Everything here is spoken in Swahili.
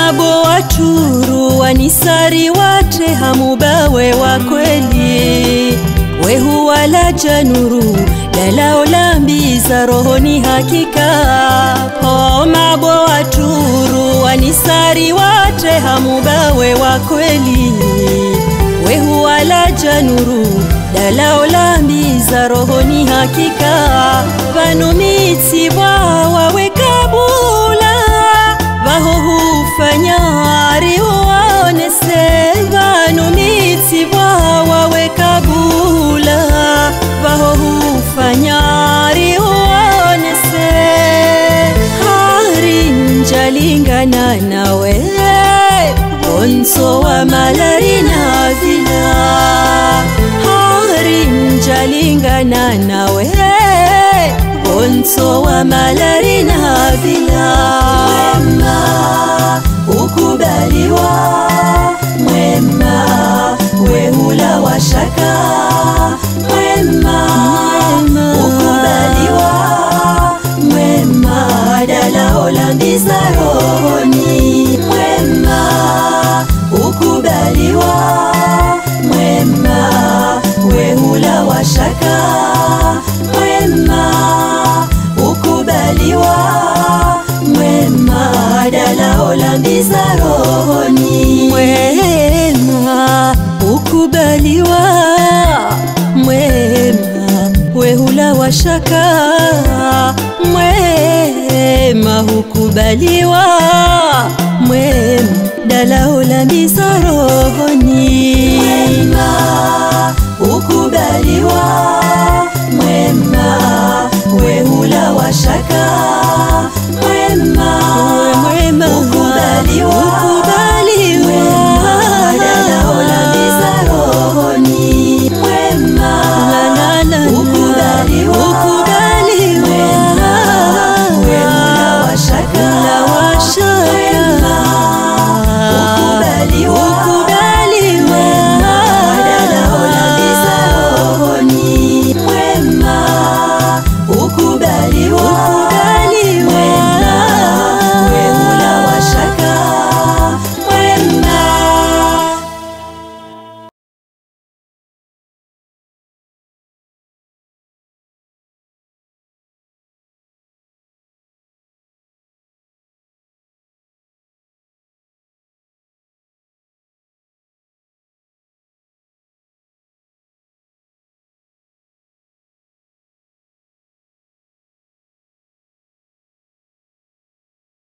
mabo waturu wanisari wate hamubawe wa kweli wehu wala januru dalao lambiza rohoni hakika mabo waturu wanisari wate hamubawe wa kweli wehu wala januru dalao lambiza rohoni hakika vanumiti wawe kabula vaho hufanyari uonese vanumiti wawe kabula vaho hufanyari uonese hari njalingana nawe onso wa malari na vila hari njalingana nawe onso wa malari na vila mwema ukubaliwa mwema wehula washaka mwema ukubaliwa mwema dalao lambiza rohoni mwema ukubaliwa mwema wehula washaka mwema ukubaliwa mwema dalao lambiza rohoni mwema ukubaliwa mwema wehula washaka mwema ukubaliwa mwema dalao lambiza rohoni mwema